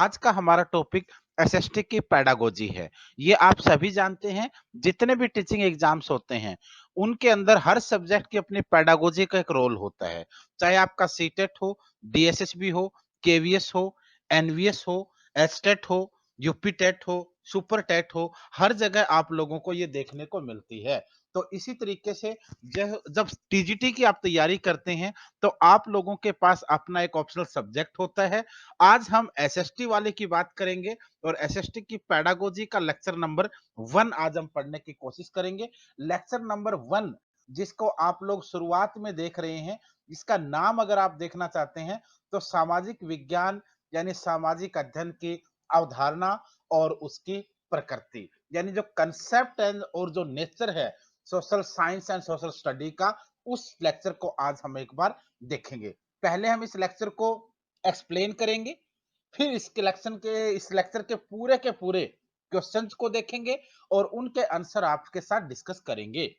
आज का हमारा टॉपिक एसएसटी की पेडागोजी है। ये आप सभी जानते हैं, जितने भी टीचिंग एग्जाम्स होते हैं, उनके अंदर हर सब्जेक्ट की अपनी पेडागोजी का एक रोल होता है। चाहे आपका सीटेट हो, डीएसएसबी हो, केवीएस हो, एनवीएस हो, एसटेट हो, यूपी टेट हो, सुपर टेट हो, हर जगह आप लोगों को ये देखने को मिलती है। तो इसी तरीके से जब टीजीटी की आप तैयारी करते हैं, तो आप लोगों के पास अपना एक ऑप्शनल सब्जेक्ट होता है। आज हम एसएसटी वाले की बात करेंगे और एसएसटी की पेडागोजी का लेक्चर नंबर 1 आज हम पढ़ने की कोशिश करेंगे। लेक्चर नंबर 1 जिसको आप लोग शुरुआत में देख रहे हैं, इसका नाम अगर आप देखना चाहते हैं तो सामाजिक विज्ञान यानी सामाजिक अध्ययन की अवधारणा और उसकी प्रकृति, यानी जो कंसेप्ट एंड और जो नेचर है social science and social study का, उस लेक्चर को आज हम एक बार देखेंगे। पहले हम इस लेक्चर को एक्सप्लेन करेंगे, फिर इस लेक्चर के पूरे क्वेश्चंस को देखेंगे और उनके आंसर आपके साथ डिस्कस करेंगे।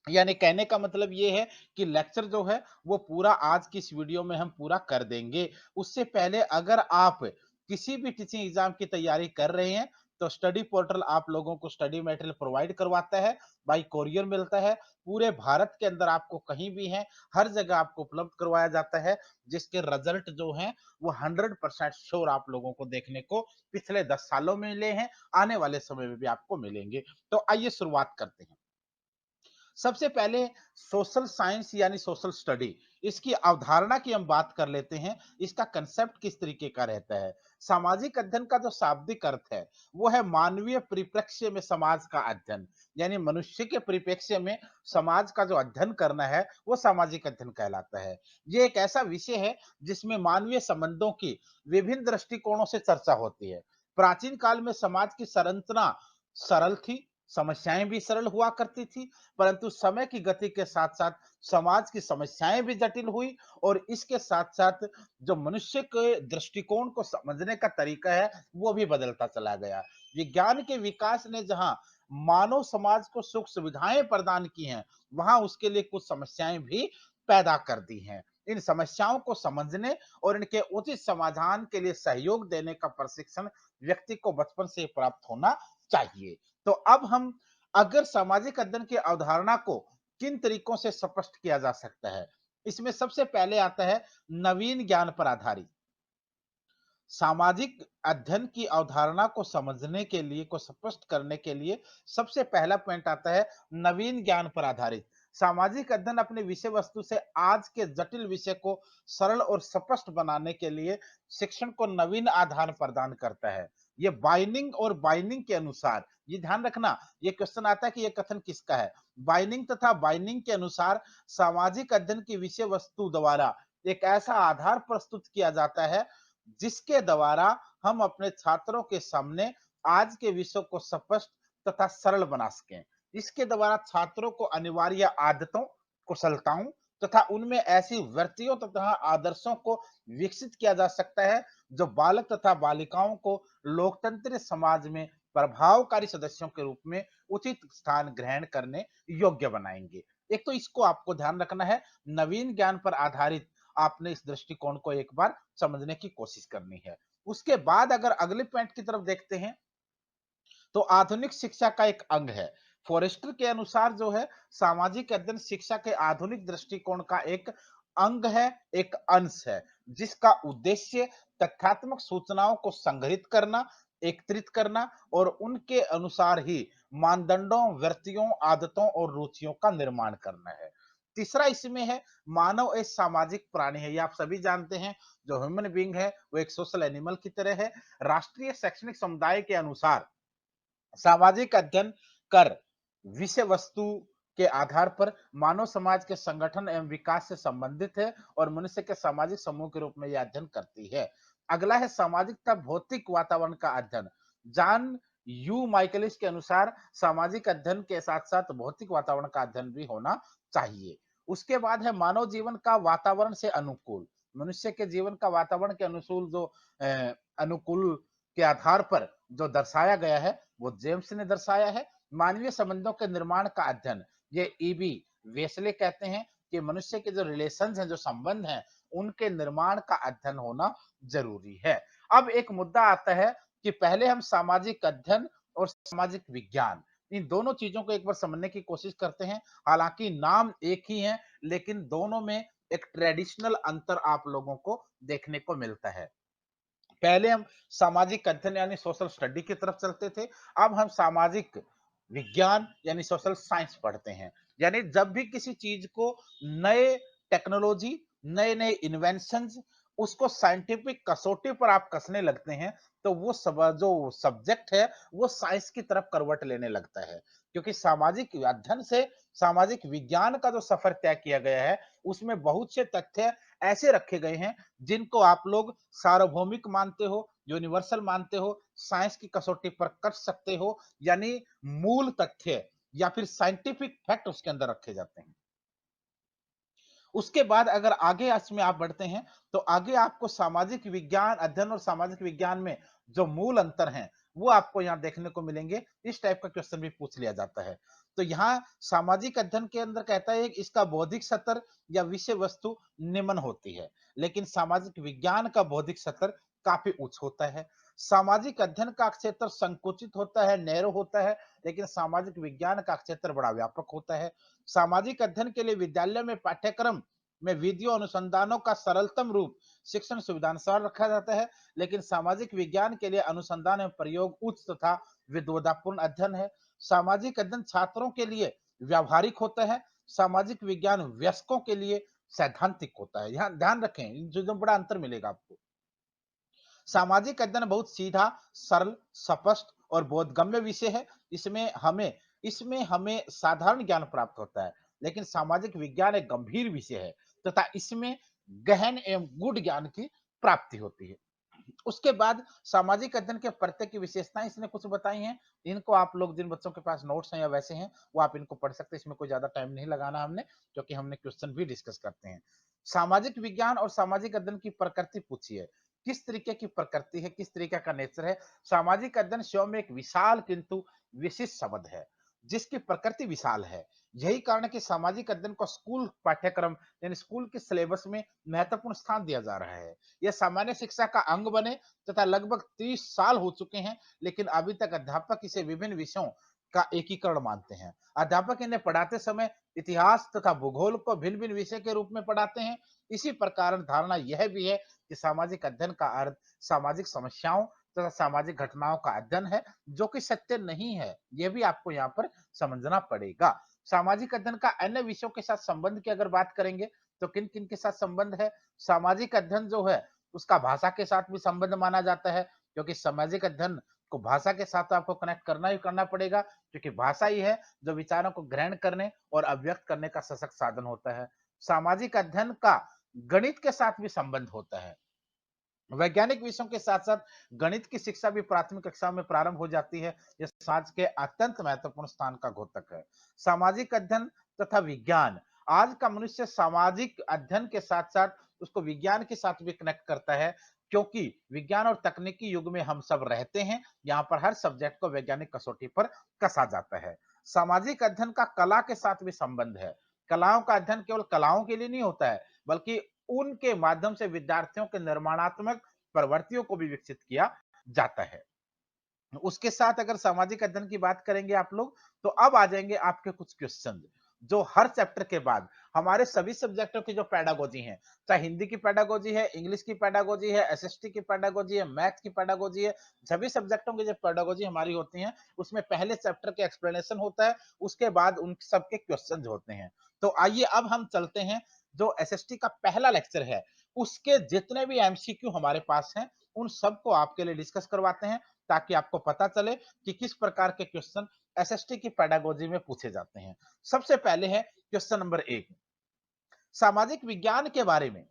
यानी कहने का मतलब ये है कि लेक्चर जो है वो पूरा आज की इस वीडियो में हम पूरा कर देंगे। उससे पहले अगर आप किसी भी टीचिंग एग्जाम की तैयारी कर रहे हैं तो स्टडी पोर्टल आप लोगों को स्टडी मटेरियल प्रोवाइड करवाता है, बाय कोरियर मिलता है। पूरे भारत के अंदर आपको कहीं भी है, हर जगह आपको उपलब्ध करवाया जाता है, जिसके रिजल्ट जो हैं वो 100% श्योर आप लोगों को देखने को पिछले 10 सालों में मिले हैं, आने वाले समय में भी आपको मिलेंगे। तो आइए शुरुआत करते हैं। सबसे पहले सोशल साइंस यानी सोशल स्टडी, इसकी अवधारणा की हम बात कर लेते हैं। इसका कंसेप्ट किस तरीके का रहता है। सामाजिक अध्ययन का जो शाब्दिक अर्थ है वो है मानवीय परिप्रेक्ष्य में समाज का अध्ययन, यानी मनुष्य के परिप्रेक्ष्य में समाज का जो अध्ययन करना है वो सामाजिक अध्ययन कहलाता है। ये एक ऐसा विषय है जिसमें मानवीय संबंधों की विभिन्न दृष्टिकोणों से चर्चा होती है। प्राचीन काल में समाज की संरचना सरल थी, समस्याएं भी सरल हुआ करती थी, परंतु समय की गति के साथ-साथ समाज की समस्याएँ भी जटिल हुई और इसके साथ-साथ जो मनुष्य के दृष्टिकोण को समझने का तरीका है, वो भी बदलता चला गया। विज्ञान के विकास ने जहाँ मानव समाज को सुख-सुविधाएँ प्रदान की हैं, वहाँ उसके लिए कुछ समस्याएँ भी पैदा कर दी हैं। इन समस्याओं को समझने और इनके उचित समाधान के लिए सहयोग देने का प्रशिक्षण व्यक्ति को बचपन से प्राप्त होना चाहिए। तो अब हम अगर सामाजिक अध्ययन की अवधारणा को किन तरीकों से स्पष्ट किया जा सकता है, इसमें सबसे पहले आता है नवीन ज्ञान पर आधारित। सामाजिक अध्ययन की अवधारणा को समझने के लिए, को स्पष्ट करने के लिए सबसे पहला पॉइंट आता है नवीन ज्ञान पर आधारित। सामाजिक अध्ययन अपने विषय वस्तु से आज के जटिल विषय को सरल और स्पष्ट बनाने के लिए शिक्षण को नवीन आधार प्रदान करता है। ये बाइनिंग के अनुसार, ये ध्यान रखना, ये क्वेश्चन आता है कि ये कथन किसका है। बाइनिंग तथा बाइनिंग के अनुसार सामाजिक अध्ययन की विषय वस्तु द्वारा एक ऐसा आधार प्रस्तुत किया जाता है जिसके द्वारा हम अपने छात्रों के सामने आज के विषय को स्पष्ट तथा सरल बना सकें। इसके द्वारा छात्रों को अनिवार्य आदतों, कुशलताओं तथा उनमें ऐसी वृत्तियों तथा आदर्शों को विकसित किया जा सकता है जो बालक तथा बालिकाओं को लोकतंत्र समाज में प्रभावकारी सदस्यों के रूप में उचित स्थान ग्रहण करने योग्य बनाएंगे। एक तो इसको आपको ध्यान रखना है, नवीन ज्ञान पर आधारित आपने इस दृष्टिकोण को एक बार समझने की कोशिश करनी है। उसके बाद अगर अगले पॉइंट की तरफ देखते हैं, तो आधुनिक शिक्षा का एक अंग है। फॉरेस्टर के अनुसार जो है सामाजिक अध्ययन शिक्षा के आधुनिक दृष्टिकोण का एक अंग है, एक अंश है, जिसका उद्देश्य तथ्यात्मक सूचनाओं को संग्रहित करना, एकत्रित करना और उनके अनुसार ही मानदंडों, वृत्तियों, आदतों और रुचियों का निर्माण करना है। तीसरा इसमें है मानव एक सामाजिक प्राणी है। ये आप सभी जानते हैं, जो ह्यूमन बीइंग है वो एक सोशल एनिमल की तरह है। राष्ट्रीय शैक्षणिक समुदाय के अनुसार सामाजिक अध्ययन कर विषय वस्तु के आधार पर मानव समाज के संगठन एवं विकास से संबंधित है और मनुष्य के सामाजिक समूह के रूप में यह अध्ययन करती है। अगला है सामाजिक तथा भौतिक वातावरण का अध्ययन। जॉन यू माइकलिस के अनुसार सामाजिक अध्ययन के साथ साथ भौतिक वातावरण का अध्ययन भी होना चाहिए। उसके बाद है मानव जीवन का वातावरण से अनुकूल। मनुष्य के जीवन का वातावरण के अनुकूल जो अनुकूल के आधार पर जो दर्शाया गया है वो जेम्स ने दर्शाया है। मानवीय संबंधों के निर्माण का अध्ययन, ये ईबी वेस्ले कहते हैं कि मनुष्य के जो रिलेशंस हैं, जो संबंध हैं, उनके निर्माण का अध्ययन होना जरूरी है। अब एक मुद्दा आता है कि पहले हम सामाजिक अध्ययन और सामाजिक विज्ञान, इन दोनों चीज़ों को एक बार समझने की कोशिश करते हैं। हालाँकि नाम एक ही है, लेकिन दोनों में एक ट्रेडिशनल अंतर आप लोगों को देखने को मिलता है। पहले हम सामाजिक अध्ययन यानी सोशल स्टडी की तरफ चलते थे, अब हम सामाजिक विज्ञान यानी सोशल साइंस पढ़ते हैं। यानी जब भी किसी चीज को नए टेक्नोलॉजी, नए-नए इन्वेंशंस उसको साइंटिफिक कसौटी पर आप कसने लगते हैं, तो वो जो सब्जेक्ट है, वो साइंस की तरफ करवट लेने लगता है। क्योंकि सामाजिक अध्ययन से सामाजिक विज्ञान का जो सफर तय किया गया है, उसमें बहुत से तथ्य ऐसे रखे गए हैं जिनको आप लोग सार्वभौमिक मानते हो, यूनिवर्सल मानते हो, साइंस की कसौटी पर कस सकते हो, यानी मूल तथ्य या फिर साइंटिफिक फैक्ट उसके अंदर रखे जाते हैं। उसके बाद अगर आगे इसमें आप बढ़ते हैं, तो आगे आपको सामाजिक विज्ञान अध्ययन और सामाजिक विज्ञान में जो मूल अंतर हैं, वो आपको यहाँ देखने को मिलेंगे। इस टाइप का क्वेश्चन भी पूछ लिया जाता है। तो यहाँ सामाजिक अध्ययन के अंदर कहता है कि इसका बौद्धिक स्तर या विषय वस्तु निम्न होती है, लेकिन सामाजिक विज्ञान का बौद्धिक स्तर काफ़ी उच्च होता है। सामाजिक अध्ययन का क्षेत्र संकुचित होता है, नैरो होता है, लेकिन सामाजिक विज्ञान का क्षेत्र बड़ा व्यापक होता है। सामाजिक अध्ययन के लिए विद्यालय में पाठ्यक्रम में वीडियो अनुसंधानों का सरलतम रूप शिक्षण सुविधानुसार रखा जाता है, लेकिन सामाजिक विज्ञान के लिए अनुसंधान एवं प्रयोग उच्च तथा विद्वतापूर्ण अध्ययन है। सामाजिक अध्ययन छात्रों के लिए व्यावहारिक होता है, सामाजिक विज्ञान वयस्कों के लिए सैद्धांतिक होता है। यहाँ ध्यान रखें, इन चीजों में बड़ा अंतर मिलेगा आपको। सामाजिक अध्ययन बहुत सीधा, सरल, स्पष्ट और बोधगम्य विषय है। इसमें हमें साधारण ज्ञान प्राप्त होता है, लेकिन सामाजिक विज्ञान एक गंभीर विषय है तथा इसमें गहन एवं गूढ़ ज्ञान की प्राप्ति होती है। उसके बाद सामाजिक अध्ययन के प्रत्यय की विशेषताएं इसने कुछ बताई हैं। इनको आप लोग जिन बच्चों के पास नोट्स हैं या वैसे हैं, वो आप इनको पढ़ सकते हैं। इसमें कोई ज्यादा टाइम नहीं लगाना हमने, क्योंकि हमने क्वेश्चन भी डिस्कस करते हैं। सामाजिक विज्ञान और सामाजिक अध्ययन की प्रकृति पूछी है। किस तरीके की प्रकृति है, किस तरीके का नेचर है। सामाजिक अध्ययन स्वयं में एक विशाल किंतु विशिष्ट शब्द है, जिसकी प्रकृति विशाल है। यही कारण है कि सामाजिक अध्ययन को स्कूल पाठ्यक्रम यानी स्कूल के सिलेबस में महत्वपूर्ण स्थान दिया जा रहा है। यह सामान्य शिक्षा का अंग बने तथा लगभग 30 साल हो चुके हैं, लेकिन अभी तक अध्यापक इसे विभिन्न विषयों का एकीकरण मानते हैं। अध्यापक इन्हें पढ़ाते समय इतिहास तथा भूगोल को भिन्न भिन्न विषय के रूप में पढ़ाते हैं। इसी प्रकार धारणा यह भी है कि सामाजिक अध्ययन का अर्थ सामाजिक समस्याओं तथा सामाजिक घटनाओं का अध्ययन है, जो कि सत्य नहीं है। यह भी आपको यहाँ पर समझना पड़ेगा। सामाजिक अध्ययन का अन्य विषयों के साथ संबंध की अगर बात करेंगे, तो किन किन के साथ संबंध है। सामाजिक अध्ययन जो है उसका भाषा के साथ भी संबंध माना जाता है, क्योंकि सामाजिक अध्ययन को भाषा के साथ आपको कनेक्ट करना ही करना पड़ेगा, क्योंकि भाषा ही है जो विचारों को ग्रहण करने और अभिव्यक्त करने का सशक्त साधन होता है। सामाजिक अध्ययन का गणित के साथ भी संबंध होता है। वैज्ञानिक विषयों के साथ साथ गणित की शिक्षा भी प्राथमिक कक्षा में प्रारंभ हो जाती है। यह समाज के अत्यंत महत्वपूर्ण स्थान का घोतक है। सामाजिक अध्ययन तथा विज्ञान, आज का मनुष्य सामाजिक अध्ययन के साथ साथ उसको विज्ञान के साथ भी कनेक्ट करता है, क्योंकि विज्ञान और तकनीकी युग में हम सब रहते हैं। यहाँ पर हर सब्जेक्ट को वैज्ञानिक कसौटी पर कसा जाता है। सामाजिक अध्ययन का कला के साथ भी संबंध है। कलाओं का अध्ययन केवल कलाओं के लिए नहीं होता है, बल्कि उनके माध्यम से विद्यार्थियों के निर्माणात्मक प्रवृत्तियों को भी विकसित किया जाता है। उसके साथ अगर सामाजिक अध्ययन की बात करेंगे आप लोग, तो अब आ जाएंगे आपके कुछ क्वेश्चन जो हर चैप्टर के बाद हमारे सभी सब्जेक्टों की जो पेडागोजी है, चाहे हिंदी की पेडागोजी है, इंग्लिश की पेडागोजी है, एसएसटी की पेडागोजी है, मैथ की पेडागोजी है, सभी सब्जेक्टों की जो पेडागोजी हमारी होती है, उसमें पहले चैप्टर के एक्सप्लेनेशन होता है, उसके बाद उन सबके क्वेश्चन होते हैं। तो आइए अब हम चलते हैं, जो एसएसटी का पहला लेक्चर है, उसके जितने भी एमसीक्यू हमारे पास हैं, उन सबको आपके लिए डिस्कस करवाते हैं, ताकि आपको पता चले कि किस प्रकार के क्वेश्चन एसएसटी की पेडागोजी में पूछे जाते हैं। सबसे पहले है क्वेश्चन नंबर 1, सामाजिक विज्ञान के बारे में।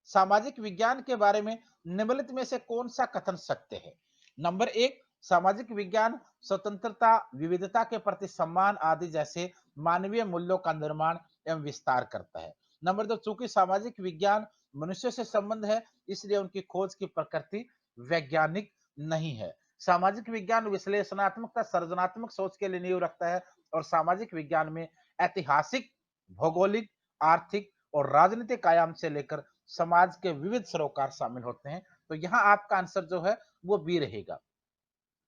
सामाजिक विज्ञान के बारे में निम्नलिखित में से कौन सा कथन सत्य है। नंबर 1, सामाजिक विज्ञान स्वतंत्रता, विविधता के प्रति सम्मान आदि जैसे मानवीय मूल्यों का निर्माण एवं विस्तार करता है। नंबर 2, चूंकि सामाजिक विज्ञान मनुष्य से संबंध है, इसलिए उनकी खोज की प्रकृति वैज्ञानिक नहीं है। सामाजिक विज्ञान विश्लेषणात्मक, सर्जनात्मक सोच के लिए नींव रखता है, और सामाजिक विज्ञान में ऐतिहासिक, भौगोलिक, आर्थिक और राजनीतिक आयाम से लेकर समाज के विविध सरोकार शामिल होते हैं। तो यहाँ आपका आंसर जो है वो बी रहेगा,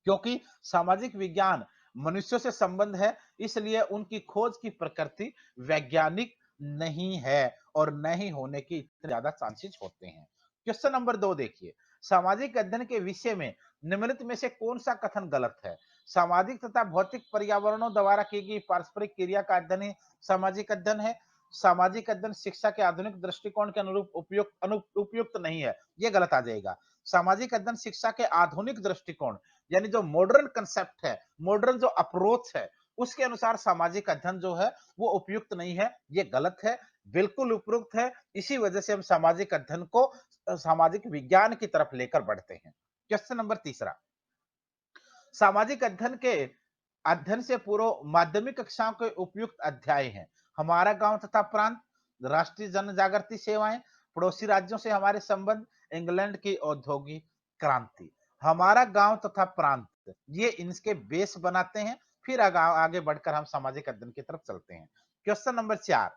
क्योंकि सामाजिक विज्ञान मनुष्यों से संबंध है, इसलिए उनकी खोज की प्रकृति वैज्ञानिक नहीं है और नहीं होने की इतने ज्यादा चांसेस होते हैं। क्वेश्चन नंबर 2 देखिए, सामाजिक अध्ययन के विषय में निम्नलिखित में से कौन सा कथन गलत है? सामाजिक तथा भौतिक पर्यावरणों द्वारा की गई पारस्परिक क्रिया का अध्ययन ही सामाजिक अध्ययन है। सामाजिक अध्ययन शिक्षा के आधुनिक दृष्टिकोण के अनुरूप उपयुक्त नहीं है, ये गलत आ जाएगा। सामाजिक अध्ययन शिक्षा के आधुनिक दृष्टिकोण यानी जो मॉडर्न कंसेप्ट है, मॉडर्न जो अप्रोच है, उसके अनुसार सामाजिक अध्ययन जो है वो उपयुक्त नहीं है, ये गलत है, बिल्कुल उपयुक्त है। इसी वजह से हम सामाजिक अध्ययन को सामाजिक विज्ञान की तरफ लेकर बढ़ते हैं। क्वेश्चन नंबर 3, सामाजिक अध्ययन के अध्ययन से पूर्व माध्यमिक कक्षाओं के उपयुक्त अध्याय हैं हमारा गांव तथा प्रांत, राष्ट्रीय जन जागृति सेवाएं, पड़ोसी राज्यों से हमारे संबंध, इंग्लैंड की औद्योगिक क्रांति। हमारा गांव तथा प्रांत ये इनके बेस बनाते हैं, फिर आगे बढ़कर हम सामाजिक अध्ययन की तरफ चलते हैं। क्वेश्चन नंबर 4,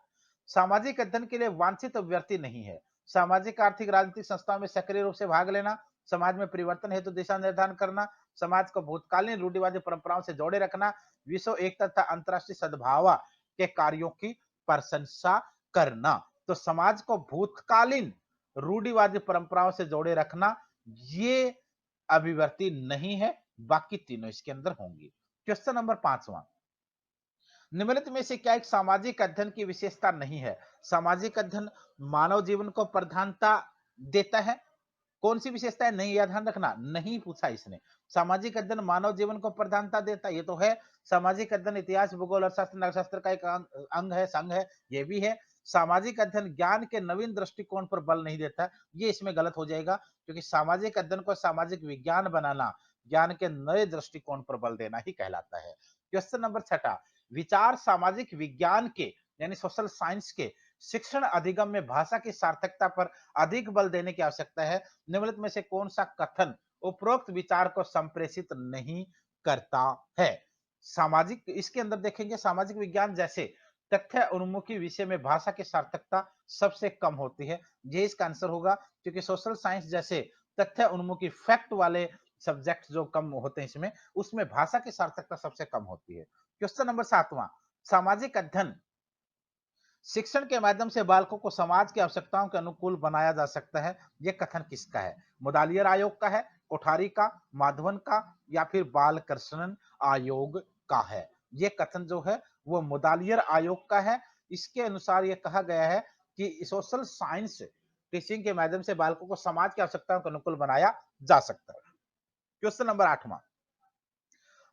सामाजिक अध्ययन के लिए वांछित अभ्यर्थी नहीं है। सामाजिक आर्थिक राजनीतिक संस्थाओं में सक्रिय रूप से भाग लेना, समाज में परिवर्तन हेतु दिशा निर्धारण करना, समाज को भूतकालीन रूढ़िवादी परंपराओं से जोड़े रखना, विश्व एकता तथा अंतरराष्ट्रीय सद्भाव के कार्यों की प्रशंसा करना। तो समाज को भूतकालीन रूढ़िवादी परंपराओं से जोड़े रखना ये अभिव्यक्ति नहीं है, बाकी तीनों इसके अंदर होंगी। क्वेश्चन नंबर 5वां, निम्नलिखित में से क्या एक सामाजिक अध्ययन की विशेषता नहीं है? सामाजिक अध्ययन मानव जीवन को प्रधानता देता है। कौन सी विशेषता है? नहीं, यह ध्यान रखना, नहीं पूछा इसने। सामाजिक अध्ययन मानव जीवन को प्रधानता देता है, ये तो है। सामाजिक अध्ययन इतिहास, भूगोल, अर्थशास्त्र, नरशास्त्र का एक अंग है, संघ है, ये भी है। सामाजिक अध्ययन ज्ञान के नवीन दृष्टिकोण पर बल नहीं देता, ये इसमें गलत हो जाएगा, क्योंकि सामाजिक अध्ययन को सामाजिक विज्ञान बनाना ज्ञान के नए दृष्टिकोण पर बल देना ही कहलाता है। क्वेश्चन नंबर 6, विचार सामाजिक विज्ञान के यानी सोशल साइंस के शिक्षण अधिगम में भाषा की सार्थकता पर अधिक बल देने की आवश्यकता है। निम्नलिखित में से कौन सा कथन उपरोक्त विचार को संप्रेषित नहीं करता है? सामाजिक, इसके अंदर देखेंगे सामाजिक विज्ञान जैसे तथ्य उन्मुखी विषय में भाषा की सार्थकता सबसे कम होती है, ये इसका आंसर होगा, क्योंकि सोशल साइंस जैसे तथ्य उन्मुखी फैक्ट वाले सब्जेक्ट जो कम होते हैं इसमें, उसमें भाषा की सार्थकता सबसे कम होती है। क्वेश्चन नंबर 7वां, सामाजिक अध्ययन शिक्षण के माध्यम से बालकों को समाज की आवश्यकताओं के अनुकूल बनाया जा सकता है, यह कथन किसका है? मुदालियर आयोग का है, कोठारी का, माधवन का, या फिर बाल कृष्णन आयोग का है? यह कथन जो है वो मुदालियर आयोग का है। इसके अनुसार यह कहा गया है कि सोशल साइंस टीचिंग के माध्यम से बालकों को समाज की आवश्यकताओं के अनुकूल बनाया जा सकता है। क्वेश्चन नंबर 8वां,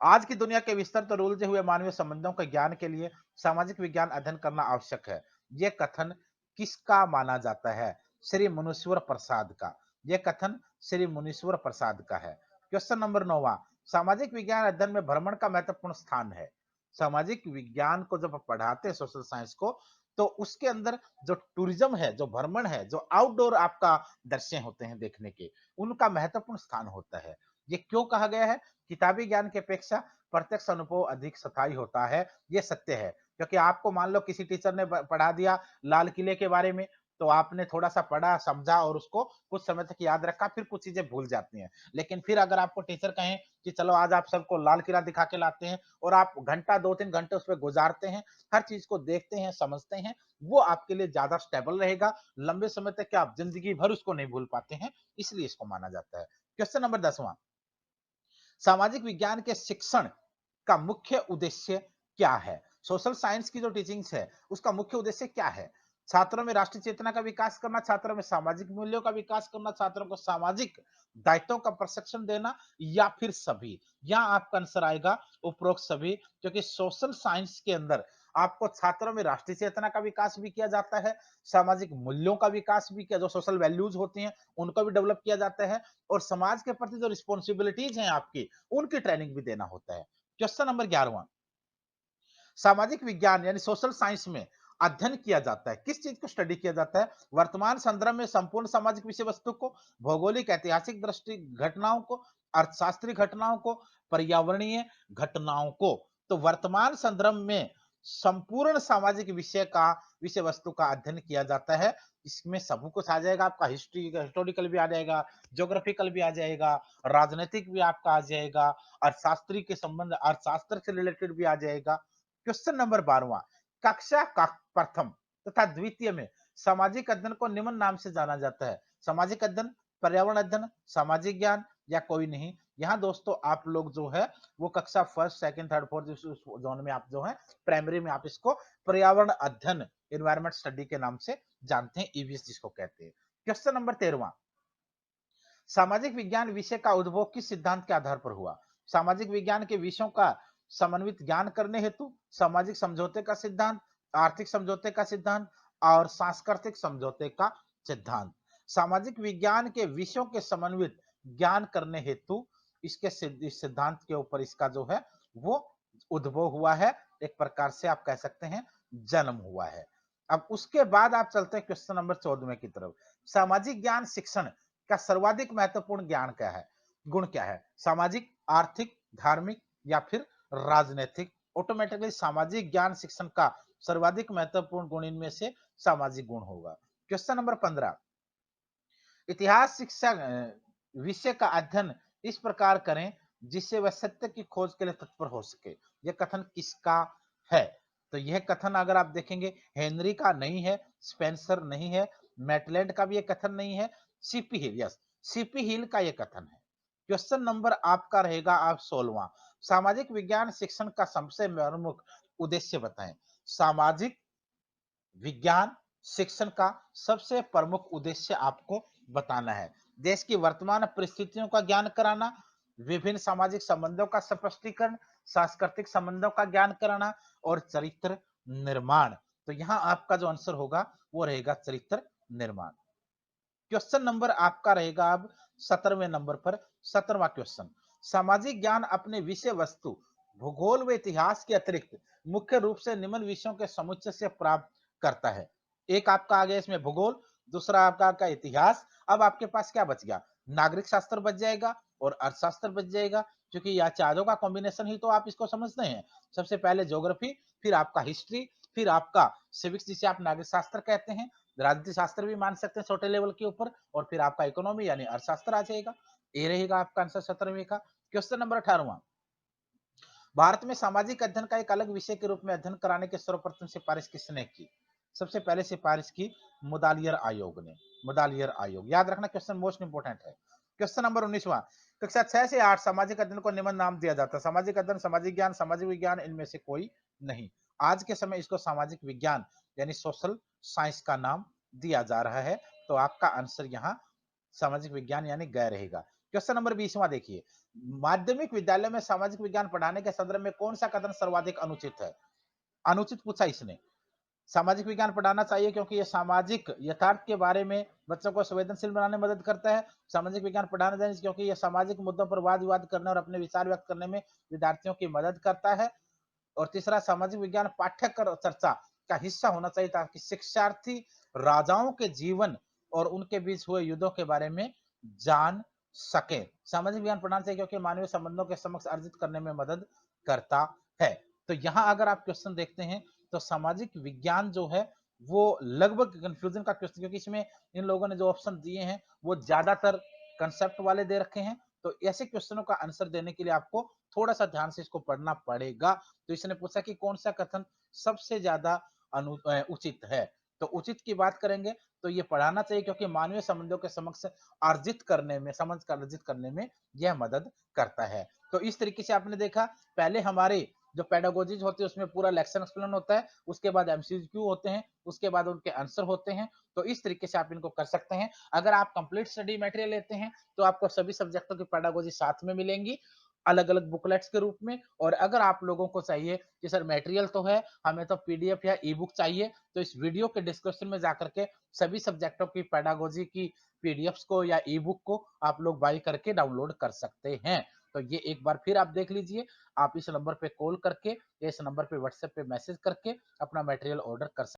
आज की दुनिया के विस्तृत और उलझे हुए मानवीय संबंधों के ज्ञान के लिए सामाजिक विज्ञान अध्ययन करना आवश्यक है, यह कथन किसका माना जाता है? श्री मुनीश्वर प्रसाद का। यह कथन श्री मुनीश्वर प्रसाद का है। क्वेश्चन नंबर 9वां, सामाजिक विज्ञान अध्ययन में भ्रमण का महत्वपूर्ण स्थान है। सामाजिक विज्ञान को जब पढ़ाते हैं सोशल साइंस को, तो उसके अंदर जो टूरिज्म है, जो भ्रमण है, जो आउटडोर आपका दृश्य होते हैं देखने के, उनका महत्वपूर्ण स्थान होता है। ये क्यों कहा गया है? किताबी ज्ञान की अपेक्षा प्रत्यक्ष अनुभव अधिक स्थायी होता है, ये सत्य है। क्योंकि आपको मान लो किसी टीचर ने पढ़ा दिया लाल किले के बारे में, तो आपने थोड़ा सा पढ़ा, समझा और उसको कुछ समय तक याद रखा, फिर कुछ चीजें भूल जाती हैं। लेकिन फिर अगर आपको टीचर कहें कि चलो आज आप सबको लाल किला दिखा के लाते हैं, और आप घंटा 2-3 घंटे उस पर गुजारते हैं, हर चीज को देखते हैं, समझते हैं, वो आपके लिए ज्यादा स्टेबल रहेगा। लंबे समय तक आप जिंदगी भर उसको नहीं भूल पाते हैं, इसलिए इसको माना जाता है। क्वेश्चन नंबर 10वां, सामाजिक विज्ञान के शिक्षण का मुख्य उद्देश्य क्या है? सोशल साइंस की जो टीचिंग्स है उसका मुख्य उद्देश्य क्या है? छात्रों में राष्ट्रीय चेतना का विकास करना, छात्रों में सामाजिक मूल्यों का विकास करना, छात्रों को सामाजिक दायित्वों का प्रशिक्षण देना, या फिर सभी? यहाँ आपका आंसर आएगा उपरोक्त सभी, क्योंकि सोशल साइंस के अंदर आपको छात्रों में राष्ट्रीय चेतना का विकास भी किया जाता है, सामाजिक मूल्यों का विकास भी किया, जो सोशल वैल्यूज होती हैं उनको भी डेवलप किया जाता है, और समाज के प्रति जो रिस्पॉन्सिबिलिटीज हैं आपकी, उनकी ट्रेनिंग भी देना होता है। क्वेश्चन नंबर 11वां, सामाजिक विज्ञान यानी सोशल साइंस में अध्ययन किया जाता है, किस चीज को स्टडी किया जाता है? वर्तमान संदर्भ में संपूर्ण सामाजिक विषय वस्तु को, भौगोलिक ऐतिहासिक दृष्टि घटनाओं को, अर्थशास्त्रीय घटनाओं को, पर्यावरणीय घटनाओं को। तो वर्तमान संदर्भ में संपूर्ण सामाजिक विषय वस्तु का अध्ययन किया जाता है। इसमें सब कुछ आ जाएगा, आपका हिस्टोरिकल भी आ जाएगा, ज्योग्राफिकल भी आ जाएगा, राजनीतिक भी आपका आ जाएगा, अर्थशास्त्री के संबंध अर्थशास्त्र से रिलेटेड भी आ जाएगा। क्वेश्चन नंबर 12वां, कक्षा का प्रथम तथा द्वितीय में सामाजिक अध्ययन को निम्न नाम से जाना जाता है। सामाजिक अध्ययन, पर्यावरण अध्ययन, सामाजिक ज्ञान या कोई नहीं। यहाँ दोस्तों आप लोग जो है वो कक्षा first, second, third, fourth zone में आप जो है प्राइमरी में आप इसको पर्यावरण अध्ययन, एनवायरमेंट स्टडी के नाम से जानते हैं, ईवीएस जिसको कहते हैं। क्वेश्चन नंबर 13वां, सामाजिक विज्ञान विषय का उद्भव किस सिद्धांत के आधार पर हुआ? सामाजिक विज्ञान के विषयों का समन्वित ज्ञान करने हेतु सामाजिक समझौते का सिद्धांत, आर्थिक समझौते का सिद्धांत और सांस्कृतिक समझौते का सिद्धांत। सामाजिक विज्ञान के विषयों के समन्वित ज्ञान करने हेतु इसके सिद्धांत के ऊपर इसका जो है वो उद्भव हुआ है, एक प्रकार से आप कह सकते हैं जन्म हुआ है। अब उसके बाद आप चलते हैं क्वेश्चन नंबर 14 की तरफ। सामाजिक ज्ञान शिक्षण का सर्वाधिक महत्वपूर्ण ज्ञान क्या है? गुण क्या है? सामाजिक, आर्थिक, धार्मिक या फिर राजनीतिक? ऑटोमेटिकली सामाजिक ज्ञान शिक्षण का सर्वाधिक महत्वपूर्ण गुण इनमें से सामाजिक गुण होगा। क्वेश्चन नंबर 15, इतिहास शिक्षा विषय का अध्ययन इस प्रकार करें जिससे वह सत्य की खोज के लिए तत्पर हो सके। यह कथन किसका है? तो यह कथन अगर आप देखेंगे हेनरी का नहीं है, स्पेंसर नहीं है, मैटलैंड का भी यह कथन नहीं है, सीपी हिल, यस सीपी हिल का यह कथन है। क्वेश्चन नंबर आपका रहेगा आप 16वां, सामाजिक विज्ञान शिक्षण का सबसे प्रमुख उद्देश्य बताएं। सामाजिक विज्ञान शिक्षण का सबसे प्रमुख उद्देश्य आपको बताना है। देश की वर्तमान परिस्थितियों का ज्ञान कराना, विभिन्न सामाजिक संबंधों का स्पष्टीकरण, सांस्कृतिक संबंधों का ज्ञान कराना और चरित्र निर्माण। तो यहां आपका जो आंसर होगा वो रहेगा चरित्र निर्माण। क्वेश्चन नंबर आपका रहेगा अब 17वें नंबर पर। 17वां क्वेश्चन, सामाजिक ज्ञान अपने विषय वस्तु भूगोल व इतिहास के अतिरिक्त मुख्य रूप से निम्न विषयों के समुच्चय से प्राप्त करता है। एक आपका आ गया इसमें भूगोल, दूसरा आपका इतिहास। अब आपके पास क्या बच गया? नागरिक शास्त्र बच जाएगा और अर्थशास्त्र बच जाएगा, क्योंकि यह चारों का कॉम्बिनेशन ही तो आप इसको समझते हैं। सबसे पहले ज्योग्राफी, फिर आपका हिस्ट्री, फिर आपका सिविक्स जिसे आप नागरिक शास्त्र कहते हैं, राजनीति शास्त्र भी मान सकते हैं छोटे लेवल के ऊपर, और फिर आपका इकोनॉमी यानी अर्थशास्त्र आ जाएगा। ये रहेगा आपका आंसर 17वें का। क्वेश्चन नंबर 18वां, भारत में सामाजिक अध्ययन का एक अलग विषय के रूप में अध्ययन कराने की सर्वप्रथम सिफारिश किसने की? सबसे पहले सिफारिश की मुदालियर आयोग ने। मुदालियर आयोग याद रखना, क्वेश्चन मोस्ट इंपोर्टेंट है। क्वेश्चन नंबर 19वां, कक्षा 6 से 8 सामाजिक अध्ययन को निम्न नाम दिया जाता है। सामाजिक अध्ययन, सामाजिक ज्ञान, सामाजिक विज्ञान, इनमें से कोई नहीं। आज के समय इसको सामाजिक विज्ञान यानी सोशल साइंस का नाम दिया जा रहा है। तो आपका आंसर यहाँ सामाजिक विज्ञान यानी गैर रहेगा। क्वेश्चन नंबर 20वां देखिए, माध्यमिक विद्यालय में सामाजिक विज्ञान पढ़ाने के संदर्भ में कौन सा कथन सर्वाधिक अनुचित है? अनुचित पूछा इसने। सामाजिक विज्ञान पढ़ाना चाहिए क्योंकि यह सामाजिक यथार्थ के बारे में बच्चों को संवेदनशील बनाने में मदद करता है। सामाजिक विज्ञान पढ़ाना चाहिए क्योंकि यह सामाजिक मुद्दों पर वाद विवाद करने और अपने विचार व्यक्त करने में विद्यार्थियों की मदद करता है। और तीसरा, सामाजिक विज्ञान पाठ्यक्रम चर्चा का हिस्सा होना चाहिए ताकि शिक्षार्थी राजाओं के जीवन और उनके बीच हुए युद्धों के बारे में जान सके। सामाजिक विज्ञान पढ़ाना चाहिए क्योंकि मानवीय संबंधों के समक्ष अर्जित करने में मदद करता है। तो यहां अगर आप क्वेश्चन देखते हैं तो सामाजिक विज्ञान जो है वो लगभग कंफ्यूजन का क्वेश्चन, क्योंकि इसमें इन लोगों ने जो ऑप्शन दिए हैं वो ज्यादातर कंसेप्ट वाले दे रखे हैं। तो ऐसे क्वेश्चनों का आंसर देने के लिए आपको थोड़ा सा ध्यान से इसको पढ़ना पड़ेगा। तो इसने पूछा कि कौन सा कथन सबसे ज्यादा उचित है। तो उचित की बात करेंगे तो ये पढ़ाना चाहिए क्योंकि मानवीय संबंधों के समक्ष अर्जित करने में, समझ कर अर्जित करने में यह मदद करता है। तो इस तरीके से आपने देखा, पहले हमारे जो पेडागोजीज होती है उसमें पूरा लेक्चर एक्सप्लेन होता है, उसके बाद एमसीक्यू होते हैं, उसके बाद उनके आंसर होते हैं। तो इस तरीके से आप इनको कर सकते हैं। अगर आप कंप्लीट स्टडी मटेरियल लेते हैं तो आपको सभी सब्जेक्टों की पेडागोजी साथ में मिलेंगी, अलग अलग बुकलेट्स के रूप में। और अगर आप लोगों को चाहिए कि सर मटेरियल तो है, हमें तो पीडीएफ या ई बुक चाहिए, तो इस वीडियो के डिस्क्रिप्शन में जाकर के सभी सब्जेक्टों की पेडागोजी की पीडीएफ्स को या ई बुक को आप लोग बाई करके डाउनलोड कर सकते हैं। तो ये एक बार फिर आप देख लीजिए, आप इस नंबर पे कॉल करके या इस नंबर पे व्हाट्सएप पे मैसेज करके अपना मटेरियल ऑर्डर कर सकते हैं।